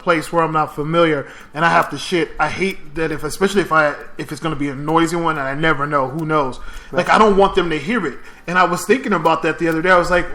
place where I'm not familiar and I have to shit, I hate that especially if it's going to be a noisy one and I never know, who knows. Right. Like, I don't want them to hear it. And I was thinking about that the other day. I was like,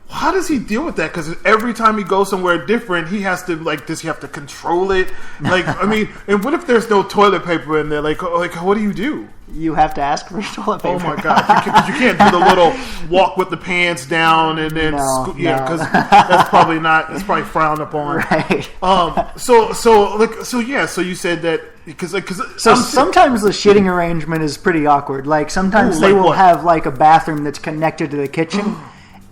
how does he deal with that? Because every time he goes somewhere different, he has to, like, does he have to control it? Like, I mean, and what if there's no toilet paper in there? Like what do you do? You have to ask for toilet paper. Oh my god! Because you can't do the little walk with the pants down and then because that's probably not. That's probably frowned upon. Right. So you said that because sometimes the shitting arrangement is pretty awkward. Like sometimes they will have like a bathroom that's connected to the kitchen.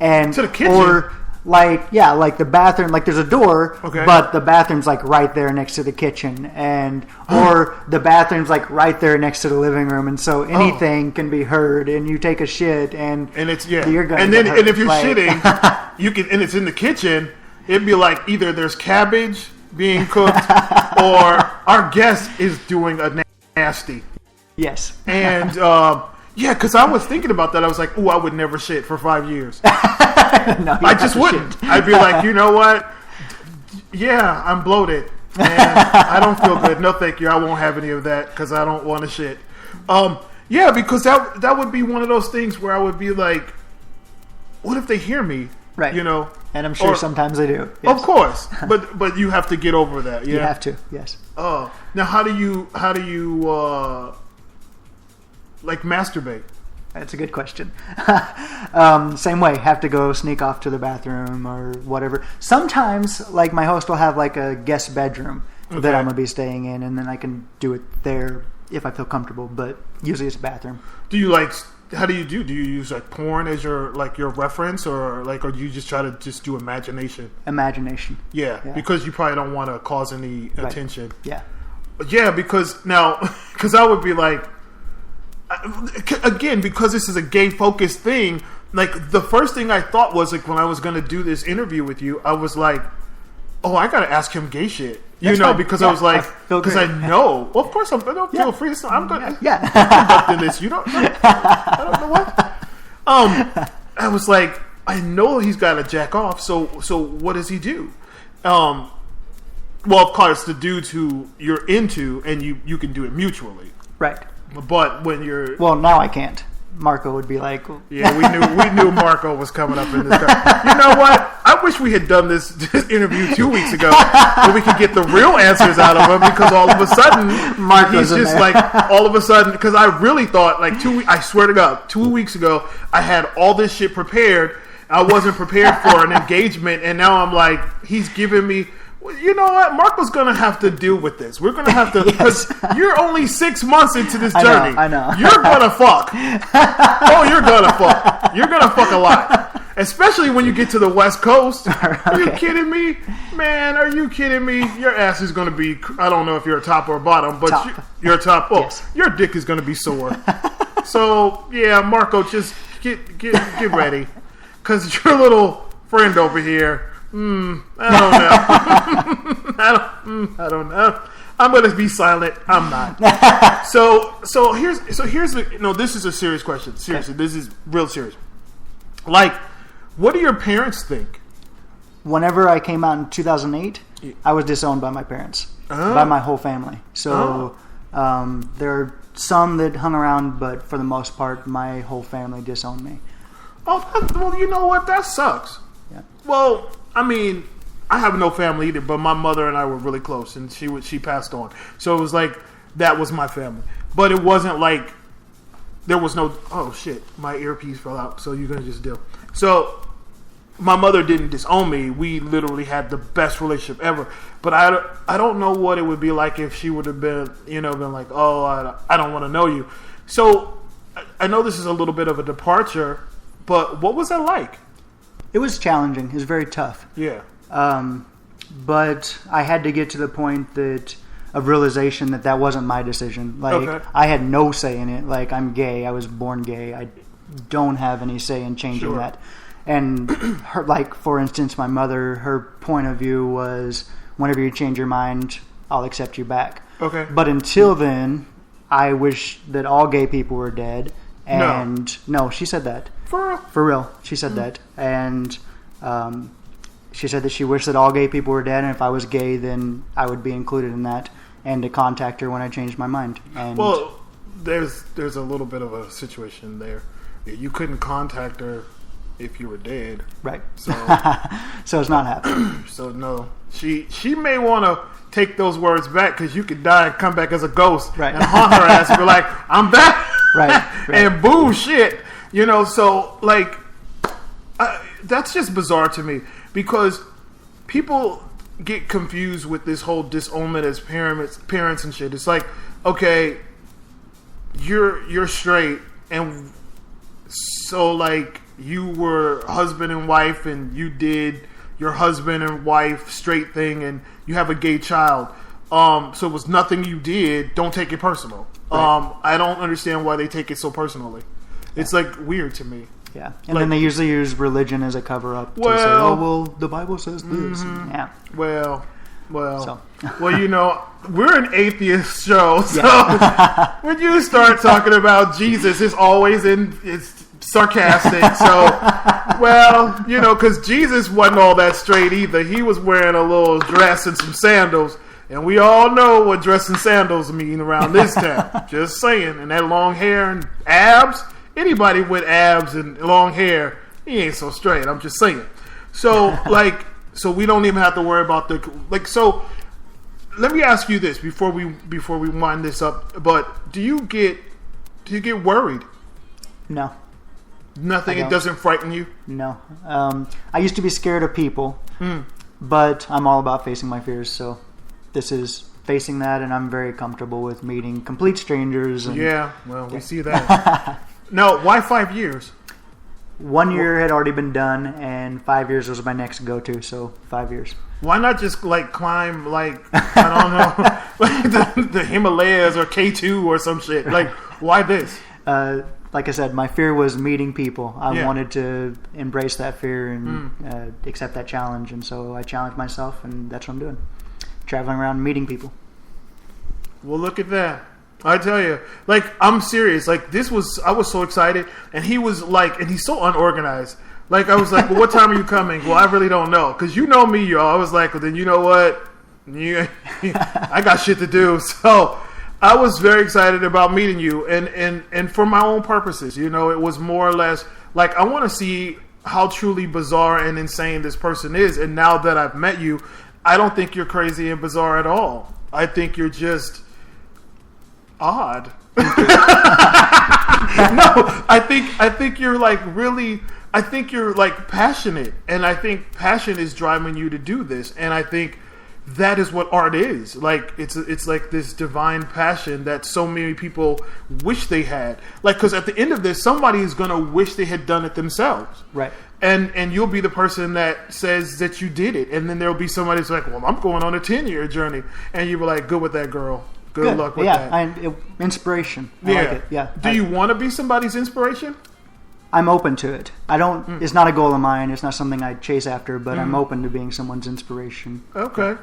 And to the kitchen? Or like the bathroom, like there's a door, but the bathroom's like right there next to the kitchen, and or the bathroom's like right there next to the living room, and so anything can be heard, and you take a shit, and it's you're gonna and if you're shitting, you can, and it's in the kitchen, it'd be like either there's cabbage being cooked, or our guest is doing a nasty. Yes. And yeah, because I was thinking about that. I was like, "Ooh, I would never shit for 5 years." No, I just wouldn't. Shit. I'd be like, you know what? Yeah, I'm bloated, and I don't feel good. No, thank you. I won't have any of that because I don't want to shit. Yeah, because that would be one of those things where I would be like, "What if they hear me?" Right. You know. And I'm sure sometimes they do. Yes. Of course, but you have to get over that. Yeah? You have to. Yes. Oh, now how do you like masturbate? That's a good question. Same way, have to go sneak off to the bathroom or whatever. Sometimes, like my host will have like a guest bedroom that I'm gonna be staying in, and then I can do it there if I feel comfortable. But usually it's a bathroom. Do you like? How do you do? Do you use like porn as your reference, or do you just try to just do imagination? Imagination. Yeah, because you probably don't want to cause any attention. Yeah. Yeah, because I would be like. Again, because this is a gay-focused thing, like, the first thing I thought was, like, when I was going to do this interview with you, I was like, oh, I got to ask him gay shit. Because I was like, because I know. Well, of course, feel free. I'm good. Yeah. I'm conducting this. I don't know what. I was like, I know he's got to jack off, so what does he do? Well, of course, the dudes who you're into, and you can do it mutually. Right. But when you're... Well, now I can't. Marco would be like... Yeah, we knew Marco was coming up in this. You know what? I wish we had done this interview 2 weeks ago so we could get the real answers out of him, because all of a sudden, Marco's he's just like, all of a sudden, because I really thought, like, I swear to God, 2 weeks ago, I had all this shit prepared. I wasn't prepared for an engagement, and now I'm like, he's giving me... You know what? Marco's going to have to deal with this. We're going to have to... Because you're only 6 months into this journey. I know. You're going to fuck. Oh, you're going to fuck. You're going to fuck a lot. Especially when you get to the West Coast. Are you kidding me? Man, are you kidding me? Your ass is going to be... I don't know if you're a top or a bottom, but you're a top. Oh, yes. Your dick is going to be sore. So, yeah, Marco, just get ready. Because your little friend over here... I don't know. I'm going to be silent. I'm not. So here's this is a serious question. Seriously, this is real serious. Like, what do your parents think? Whenever I came out in 2008, I was disowned by my parents, by my whole family. So there are some that hung around, but for the most part, my whole family disowned me. Oh, well, you know what? That sucks. Yeah. Well, I mean, I have no family either, but my mother and I were really close, and she passed on. So it was like, that was my family. But it wasn't like, there was no, oh shit, my earpiece fell out, so you're going to just deal. So, my mother didn't disown me. We literally had the best relationship ever. But I don't know what it would be like if she would have been, been like, oh, I don't want to know you. So, I know this is a little bit of a departure, but what was that like? It was challenging. It was very tough. Yeah. But I had to get to the point of realization that wasn't my decision. Like, I had no say in it. Like, I'm gay. I was born gay. I don't have any say in changing that. And her, like, for instance, my mother, her point of view was, whenever you change your mind, I'll accept you back. Okay. But until then, I wish that all gay people were dead. And no, she said that. For real? For real. She said that. And she said that she wished that all gay people were dead, and if I was gay, then I would be included in that, and to contact her when I changed my mind. And well, there's a little bit of a situation there. You couldn't contact her if you were dead, right? So, so it's not happening. So no, she may want to take those words back, because you could die and come back as a ghost, right, and haunt her ass and be like, "I'm back," right. And bullshit, So like, that's just bizarre to me, because people get confused with this whole disownment as parents and shit. It's like, okay, you're straight, and so like you were husband and wife, and you did your husband and wife straight thing, and you have a gay child. So it was nothing you did. Don't take it personal. Right. I don't understand why they take it so personally. Yeah. It's like weird to me. Yeah, and then they usually use religion as a cover up to say, "Oh, well, the Bible says this." Mm-hmm. Yeah. Well, we're an atheist show, so when you start talking about Jesus, it's sarcastic. So, because Jesus wasn't all that straight either. He was wearing a little dress and some sandals, and we all know what dress and sandals mean around this town. Just saying. And that long hair and abs. Anybody with abs and long hair, he ain't so straight. I'm just saying. So, so we don't even have to worry about So, let me ask you this before we wind this up. But do you get worried? No. Nothing. It doesn't frighten you? No. I used to be scared of people, but I'm all about facing my fears. So, this is facing that, and I'm very comfortable with meeting complete strangers. And, we see that. No, why 5 years? 1 year had already been done, and 5 years was my next go-to, so 5 years. Why not just climb I don't know, the Himalayas or K2 or some shit? Why this? Like I said, my fear was meeting people. I wanted to embrace that fear and accept that challenge, and so I challenged myself, and that's what I'm doing. Traveling around meeting people. Well, look at that. I tell you, I'm serious. I was so excited, and he was and he's so unorganized. I was like, well, what time are you coming? Well, I really don't know, because you know me, y'all. I was like, well, then you know what? I got shit to do. So I was very excited about meeting you, and for my own purposes. It was more or less I want to see how truly bizarre and insane this person is. And now that I've met you, I don't think you're crazy and bizarre at all. I think you're just odd. No, I think you're really. I think you're passionate, and I think passion is driving you to do this, and I think that is what art is. It's like this divine passion that so many people wish they had. Because at the end of this, somebody is gonna wish they had done it themselves, right? And you'll be the person that says that you did it, and then there'll be somebody that's like, well, I'm going on a 10-year journey, and you were like, good with that, girl. Good luck with that. Inspiration. I like it. Yeah. Do you want to be somebody's inspiration? I'm open to it. I don't. It's not a goal of mine. It's not something I chase after. But I'm open to being someone's inspiration. Okay.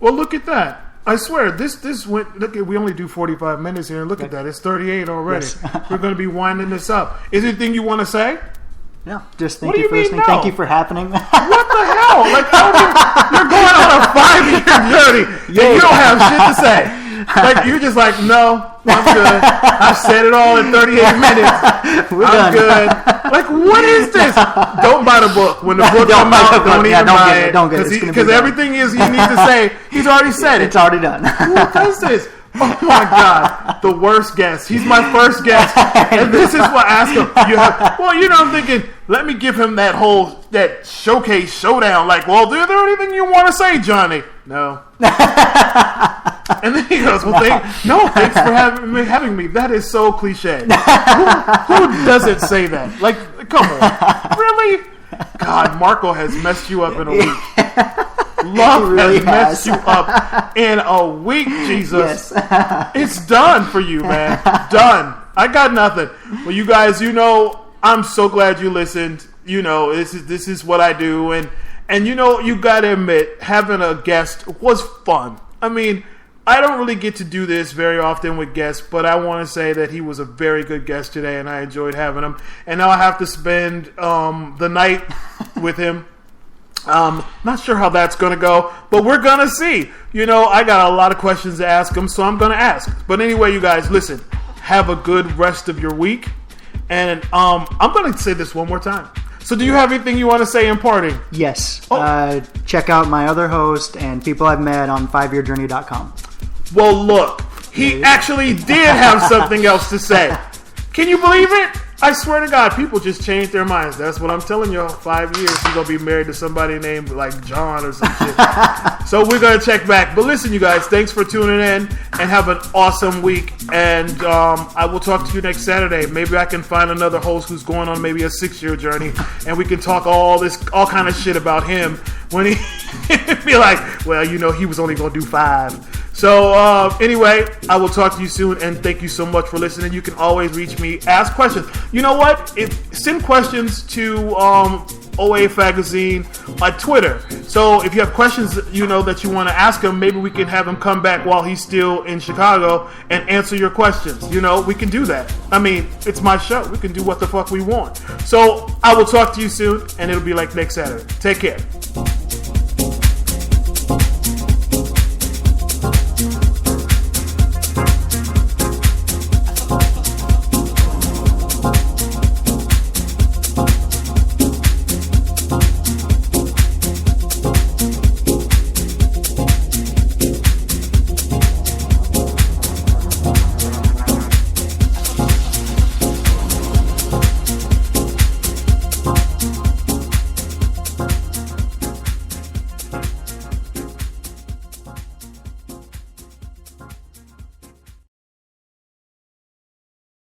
Well, look at that. I swear, this went. Look, we only do 45 minutes here. Look at that. It's 38 already. Yes. We're going to be winding this up. Is there anything you want to say? No, just thank you for listening. No? Thank you for happening. What the hell? You're going on a 5-year journey, and you don't have shit to say. You're just no, I'm good. I've said it all in 38 minutes. I'm good. What is this? Don't buy the book. When the book comes out, don't even buy it. Don't get it. Because everything you need to say, he's already said it. It's already done. What is this? Oh my God, the worst guest. He's my first guest, and this is what I ask him. I'm thinking, let me give him that showcase showdown. Is there anything you want to say, Johnny? No. And then he goes, thanks for having me. That is so cliche. Who doesn't say that? Come on. Really? God, Marco has messed you up in a week. Love really has messed you up in a week, Jesus. Yes. It's done for you, man. Done. I got nothing. Well, you guys, I'm so glad you listened. This is what I do, and you gotta admit, having a guest was fun. I mean, I don't really get to do this very often with guests, but I want to say that he was a very good guest today, and I enjoyed having him. And now I have to spend the night with him. Not sure how that's going to go, but we're going to see. I got a lot of questions to ask him, so I'm going to ask. But anyway, you guys, listen, have a good rest of your week. And I'm going to say this one more time. So do you have anything you want to say in parting? Yes. Check out my other host and people I've met on 5yearjourney.com. Well, look, he actually did have something else to say. Can you believe it? I swear to God, people just change their minds. That's what I'm telling y'all. 5 years, he's going to be married to somebody named like John or some shit. So we're going to check back. But listen, you guys, thanks for tuning in and have an awesome week. And I will talk to you next Saturday. Maybe I can find another host who's going on maybe a 6-year journey, and we can talk all kind of shit about him when he be like, well, he was only going to do 5. So, anyway, I will talk to you soon, and thank you so much for listening. You can always reach me, ask questions. You know what? Send questions to OA Fagazine on Twitter. So, if you have questions, that you want to ask him, maybe we can have him come back while he's still in Chicago and answer your questions. We can do that. I mean, it's my show. We can do what the fuck we want. So, I will talk to you soon, and it'll be like next Saturday. Take care.